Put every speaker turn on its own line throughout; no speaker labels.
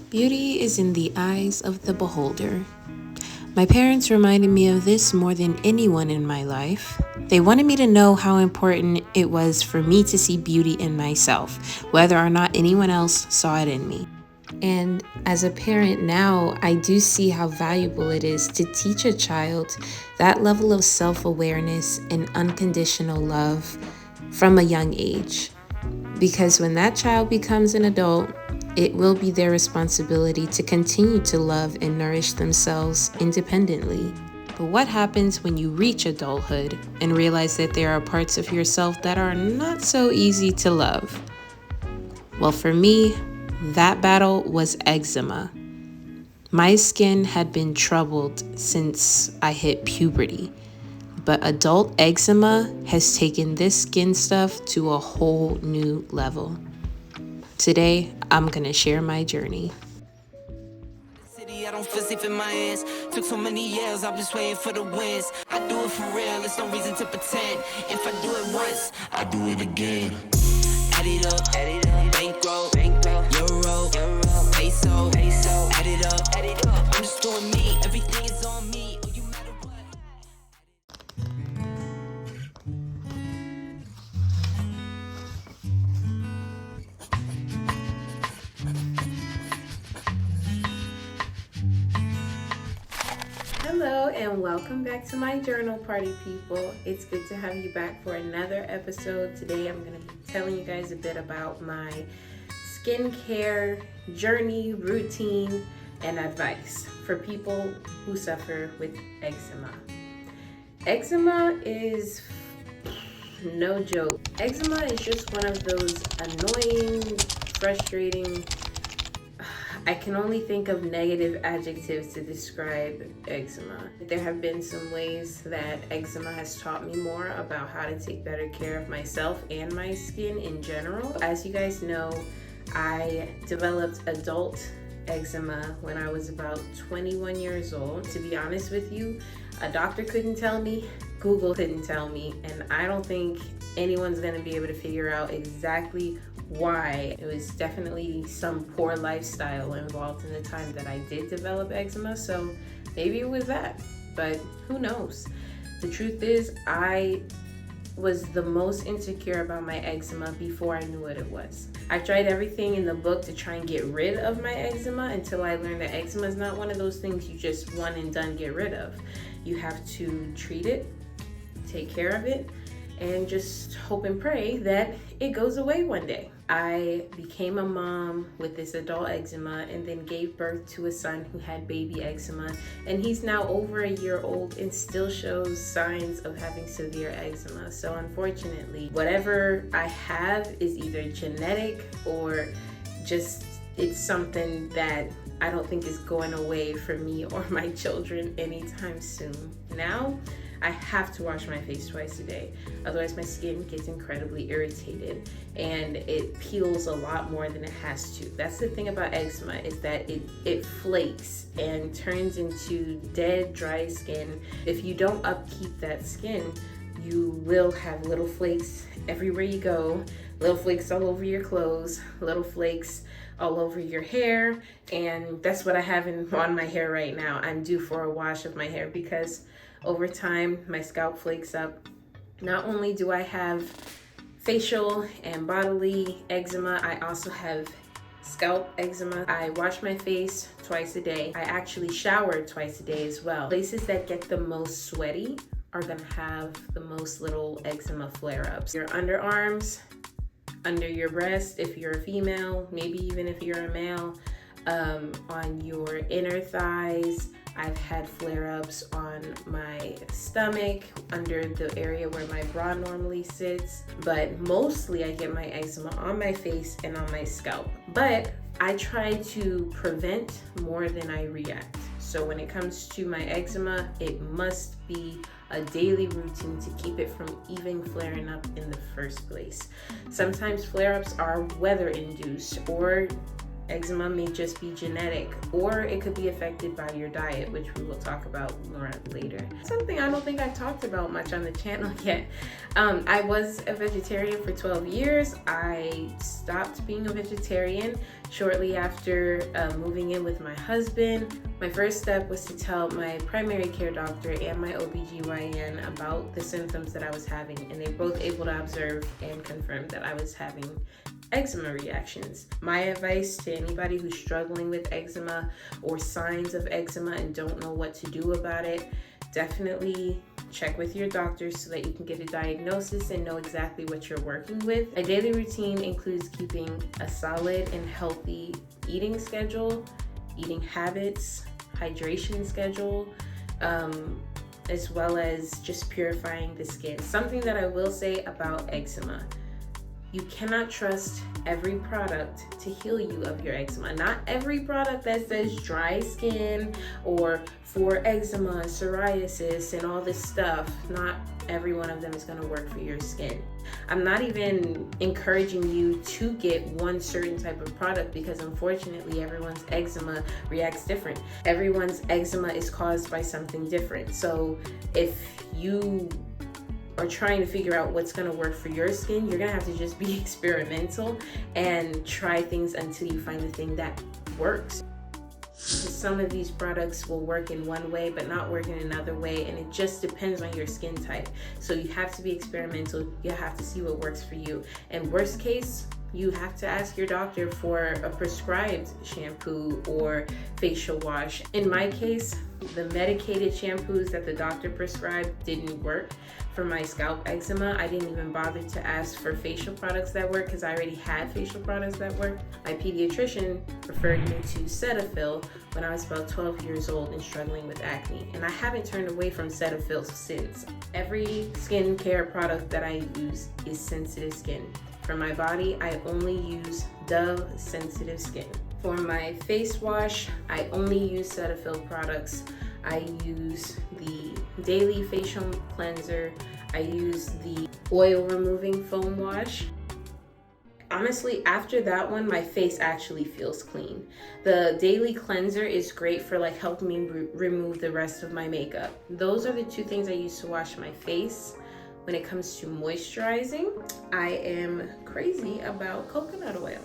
Beauty is in the eyes of the beholder. My parents reminded me of this more than anyone in my life. They wanted me to know how important it was for me to see beauty in myself, whether or not anyone else saw it in me. And as a parent now, I do see how valuable it is to teach a child that level of self-awareness and unconditional love from a young age. Because when that child becomes an adult, it will be their responsibility to continue to love and nourish themselves independently. But what happens when you reach adulthood and realize that there are parts of yourself that are not so easy to love? Well, for me, that battle was eczema. My skin had been troubled since I hit puberty, but adult eczema has taken this skin stuff to a whole new level. Today, I'm gonna share my journey.
I don't feel safe in my hands. Took so many years, I'm just waiting for the wins. I do it for real, there's no reason to pretend. If I do it once, I do it again. Add it up, bankroll, euro, peso, add it up. I'm just doing me, everything is on me. Oh, you matter what?
Hello and welcome back to my journal party, people. It's good to have you back for another episode. Today I'm going to be telling you guys a bit about my skincare journey, routine, and advice for people who suffer with eczema. Eczema is no joke. Eczema is just one of those annoying, frustrating, I can only think of negative adjectives to describe eczema. There have been some ways that eczema has taught me more about how to take better care of myself and my skin in general. As you guys know, I developed adult eczema when I was about 21 years old. To be honest with you, a doctor couldn't tell me, Google couldn't tell me, and I don't think anyone's gonna be able to figure out exactly why. It was definitely some poor lifestyle involved in the time that I did develop eczema, so maybe it was that, but who knows. The truth is, I was the most insecure about my eczema before I knew what it was. I tried everything in the book to try and get rid of my eczema until I learned that eczema is not one of those things you just one and done get rid of. You have to treat it, take care of it, and just hope and pray that it goes away one day. I became a mom with this adult eczema and then gave birth to a son who had baby eczema, and he's now over a year old and still shows signs of having severe eczema. So unfortunately, whatever I have is either genetic or just it's something that I don't think is going away for me or my children anytime soon. Now, I have to wash my face twice a day. Otherwise, my skin gets incredibly irritated and it peels a lot more than it has to. That's the thing about eczema, is that it flakes and turns into dead, dry skin. If you don't upkeep that skin, you will have little flakes everywhere you go, little flakes all over your clothes, little flakes all over your hair, and that's what I have on my hair right now. I'm due for a wash of my hair because over time, my scalp flakes up. Not only do I have facial and bodily eczema, I also have scalp eczema. I wash my face twice a day. I actually shower twice a day as well. Places that get the most sweaty are gonna have the most little eczema flare-ups. Your underarms, under your breast, if you're a female, maybe even if you're a male, on your inner thighs. I've had flare-ups on my stomach, under the area where my bra normally sits, but mostly I get my eczema on my face and on my scalp. But I try to prevent more than I react. So when it comes to my eczema, it must be a daily routine to keep it from even flaring up in the first place. Sometimes flare-ups are weather-induced or Eczema may just be genetic, or it could be affected by your diet, which we will talk about more later. Something I don't think I've talked about much on the channel yet. I was a vegetarian for 12 years. I stopped being a vegetarian shortly after moving in with my husband. My first step was to tell my primary care doctor and my OBGYN about the symptoms that I was having, and they were both able to observe and confirm that I was having eczema reactions. My advice to anybody who's struggling with eczema or signs of eczema and don't know what to do about it, definitely check with your doctor so that you can get a diagnosis and know exactly what you're working with. A daily routine includes keeping a solid and healthy eating schedule, eating habits, hydration schedule, as well as just purifying the skin. Something that I will say about eczema: you cannot trust every product to heal you of your eczema. Not every product that says dry skin or for eczema and psoriasis and all this stuff, not every one of them is going to work for your skin. I'm not even encouraging you to get one certain type of product, because unfortunately everyone's eczema reacts different. Everyone's eczema is caused by something different. So if you are trying to figure out what's going to work for your skin, you're going to have to just be experimental and try things until you find the thing that works. Some of these products will work in one way but not work in another way, and it just depends on your skin type. So you have to be experimental. You have to see what works for you, and worst case, you have to ask your doctor for a prescribed shampoo or facial wash. In my case, the medicated shampoos that the doctor prescribed didn't work for my scalp eczema. I didn't even bother to ask for facial products that work because I already had facial products that worked. My pediatrician referred me to Cetaphil when I was about 12 years old and struggling with acne, and I haven't turned away from Cetaphil since. Every skincare product that I use is sensitive skin. For my body, I only use Dove Sensitive Skin. For my face wash, I only use Cetaphil products. I use the Daily Facial Cleanser. I use the oil removing foam wash. Honestly, after that one, my face actually feels clean. The Daily Cleanser is great for like helping me remove the rest of my makeup. Those are the two things I use to wash my face. When it comes to moisturizing, I am crazy about coconut oil.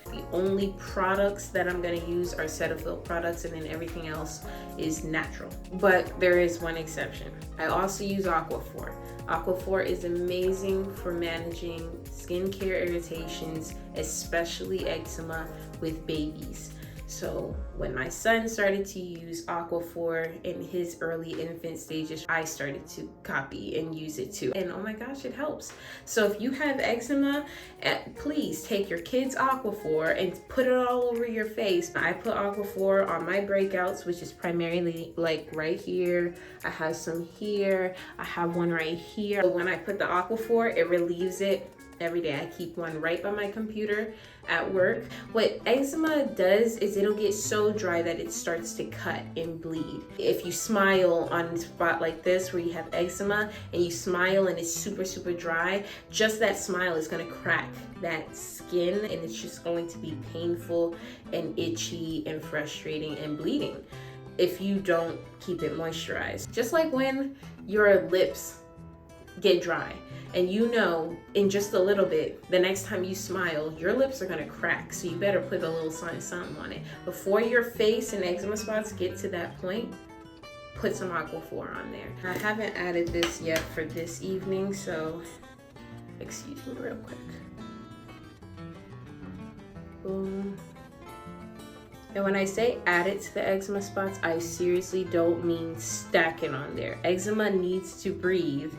The only products that I'm gonna use are Cetaphil products, and then everything else is natural. But there is one exception. I also use Aquaphor. Aquaphor is amazing for managing skincare irritations, especially eczema with babies. So when my son started to use Aquaphor in his early infant stages, I started to copy and use it too. And oh my gosh, it helps. So if you have eczema, please take your kids' Aquaphor and put it all over your face. I put Aquaphor on my breakouts, which is primarily like right here. I have some here. I have one right here. So when I put the Aquaphor, it relieves it every day. I keep one right by my computer at work. What eczema does is it'll get so dry that it starts to cut and bleed. If you smile on a spot like this where you have eczema and you smile and it's super dry, just that smile is going to crack that skin, and it's just going to be painful and itchy and frustrating and bleeding if you don't keep it moisturized. Just like when your lips get dry, and you know in just a little bit, the next time you smile, your lips are gonna crack, so you better put a little something on it. Before your face and eczema spots get to that point, put some Aquaphor on there. I haven't added this yet for this evening, so excuse me real quick. Boom. And when I say add it to the eczema spots, I seriously don't mean stack it on there. Eczema needs to breathe.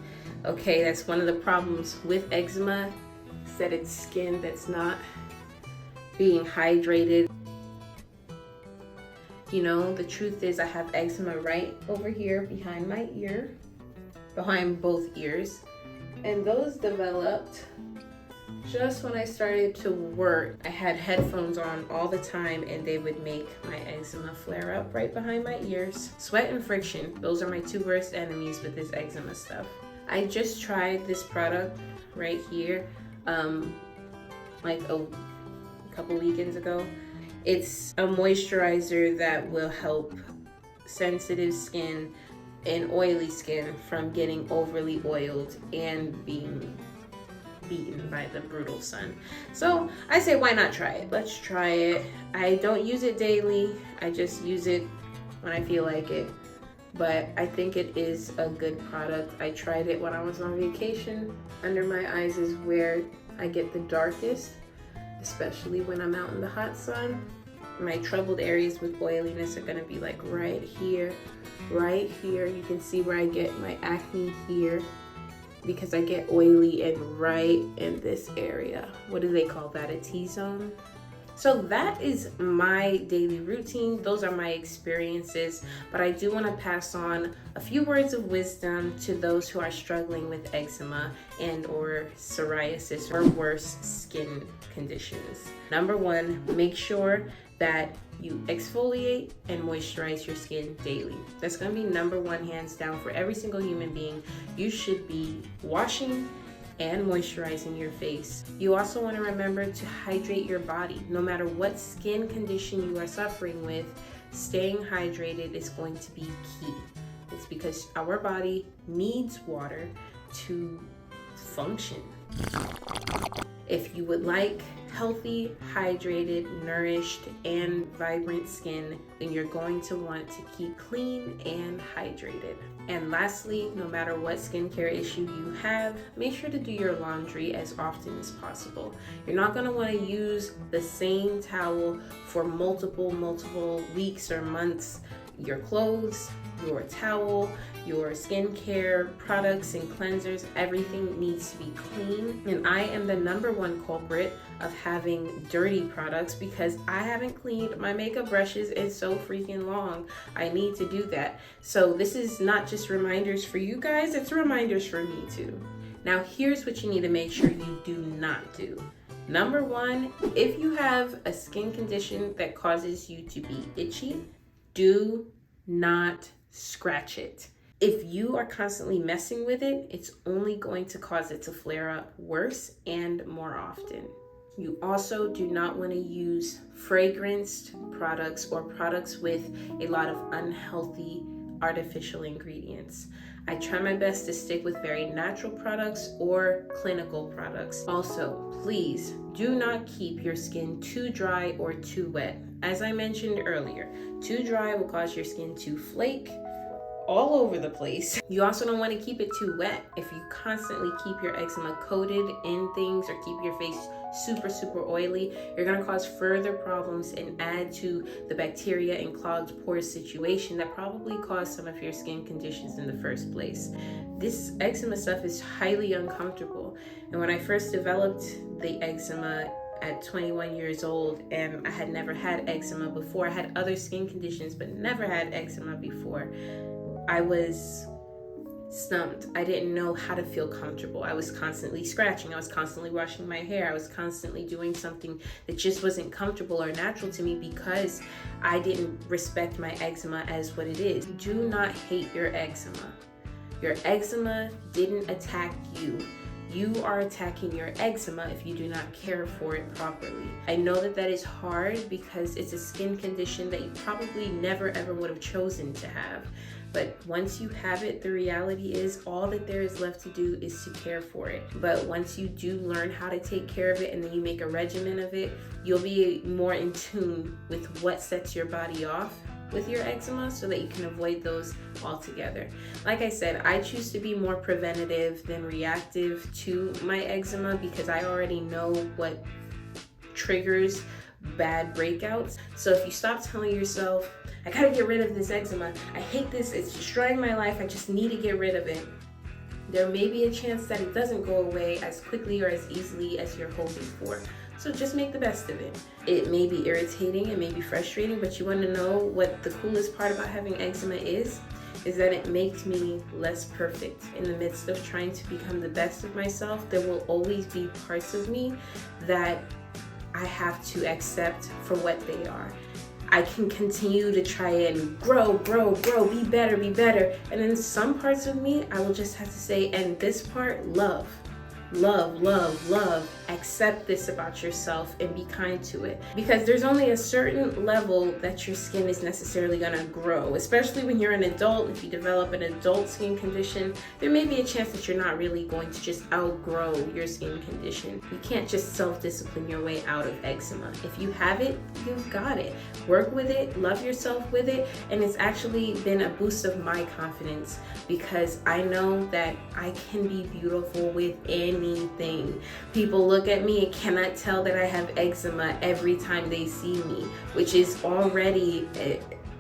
Okay, that's one of the problems with eczema, is that it's skin that's not being hydrated. You know, the truth is I have eczema right over here behind my ear, behind both ears. And those developed just when I started to work. I had headphones on all the time, and they would make my eczema flare up right behind my ears. Sweat and friction, those are my two worst enemies with this eczema stuff. I just tried this product right here like a a couple weekends ago. It's a moisturizer that will help sensitive skin and oily skin from getting overly oiled and being beaten by the brutal sun. So I say, why not try it? Let's try it. I don't use it daily. I just use it when I feel like it. But I think it is a good product. I tried it when I was on vacation. Under my eyes is where I get the darkest, especially when I'm out in the hot sun. My troubled areas with oiliness are gonna be like right here, right here. You can see where I get my acne here because I get oily and right in this area. What do they call that? A T-zone? So that is my daily routine. Those are my experiences, but I do want to pass on a few words of wisdom to those who are struggling with eczema and or psoriasis or worse skin conditions. Number one, make sure that you exfoliate and moisturize your skin daily. That's going to be number one, hands down, for every single human being. You should be washing and moisturizing your face. You also want to remember to hydrate your body. No matter what skin condition you are suffering with, staying hydrated is going to be key. It's because our body needs water to function. If you would like healthy, hydrated, nourished, and vibrant skin, then you're going to want to keep clean and hydrated. And lastly, no matter what skincare issue you have, make sure to do your laundry as often as possible. You're not going to want to use the same towel for multiple weeks or months. Your clothes, your towel, your skincare products and cleansers, everything needs to be clean. And I am the number one culprit of having dirty products because I haven't cleaned my makeup brushes in so freaking long. I need to do that. So this is not just reminders for you guys, it's reminders for me too. Now here's what you need to make sure you do not do. Number one, if you have a skin condition that causes you to be itchy, do not scratch it. If you are constantly messing with it, it's only going to cause it to flare up worse and more often. You also do not want to use fragranced products or products with a lot of unhealthy artificial ingredients. I try my best to stick with very natural products or clinical products. Also, please do not keep your skin too dry or too wet. As I mentioned earlier, too dry will cause your skin to flake all over the place. You also don't want to keep it too wet. If you constantly keep your eczema coated in things or keep your face super oily, you're going to cause further problems and add to the bacteria and clogged pores situation that probably caused some of your skin conditions in the first place. This eczema stuff is highly uncomfortable. And when I first developed the eczema at 21 years old, and I had never had eczema before, I had other skin conditions but never had eczema before, I was stumped. I didn't know how to feel comfortable. I was constantly scratching. I was constantly washing my hair. I was constantly doing something that just wasn't comfortable or natural to me because I didn't respect my eczema as what it is. Do not hate your eczema. Your eczema didn't attack you. You are attacking your eczema if you do not care for it properly. I know that that is hard because it's a skin condition that you probably never ever would have chosen to have. But once you have it, the reality is all that there is left to do is to care for it. But once you do learn how to take care of it and then you make a regimen of it, you'll be more in tune with what sets your body off with your eczema so that you can avoid those altogether. Like I said, I choose to be more preventative than reactive to my eczema because I already know what triggers bad breakouts. So if you stop telling yourself, I gotta get rid of this eczema, I hate this, it's destroying my life, I just need to get rid of it, there may be a chance that it doesn't go away as quickly or as easily as you're hoping for. So just make the best of it. It may be irritating, it may be frustrating, but you want to know what the coolest part about having eczema is that it makes me less perfect. In the midst of trying to become the best of myself, there will always be parts of me that I have to accept for what they are. I can continue to try and grow, be better. And in some parts of me, I will just have to say, and this part, love. love, accept this about yourself and be kind to it. Because there's only a certain level that your skin is necessarily gonna grow, especially when you're an adult. If you develop an adult skin condition, there may be a chance that you're not really going to just outgrow your skin condition. You can't just self-discipline your way out of eczema. If you have it, you've got it. Work with it, love yourself with it, and it's actually been a boost of my confidence because I know that I can be beautiful with anything. People look at me and cannot tell that I have eczema every time they see me, which is already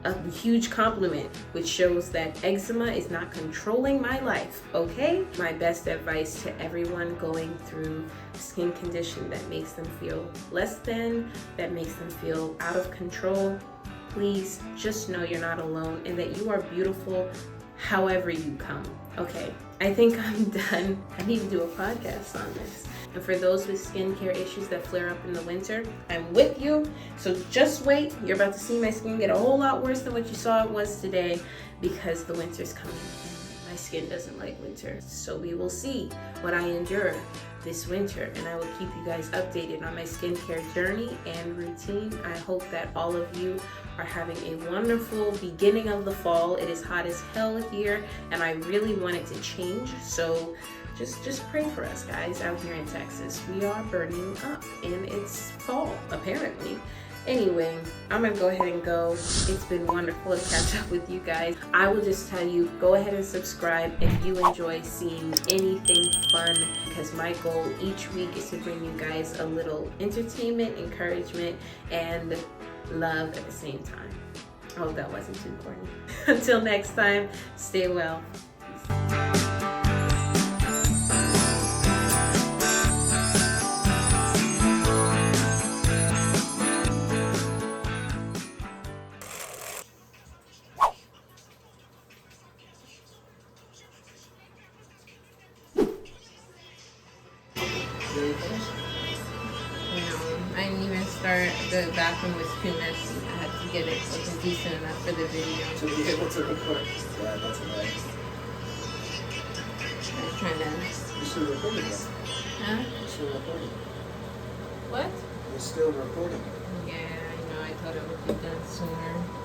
a huge compliment, which shows that eczema is not controlling my life, okay? My best advice to everyone going through a skin condition that makes them feel less than, that makes them feel out of control, please just know you're not alone and that you are beautiful however you come. Okay, I think I'm done. I need to do a podcast on this. And for those with skincare issues that flare up in the winter, I'm with you. So just wait. You're about to see my skin get a whole lot worse than what you saw it was today because the winter's coming. And my skin doesn't like winter. So we will see what I endure this winter, and I will keep you guys updated on my skincare journey and routine. I hope that all of you are having a wonderful beginning of the fall. It is hot as hell here, and I really want it to change. So just pray for us, guys, out here in Texas. We are burning up, and it's fall, apparently. Anyway, I'm gonna go ahead and go. It's been wonderful to catch up with you guys. I will just tell you, go ahead and subscribe if you enjoy seeing anything fun, because my goal each week is to bring you guys a little entertainment, encouragement, and love at the same time. I hope that wasn't too corny. Until next time, stay well. Peace. I didn't even start. The bathroom was too messy. I had to get it looking decent enough for the video.
To be able to record. Yeah, that's nice.
I was trying to...
You're still recording though.
Huh?
You're still recording.
What?
You're still recording.
Yeah, I know. I thought it would be done sooner.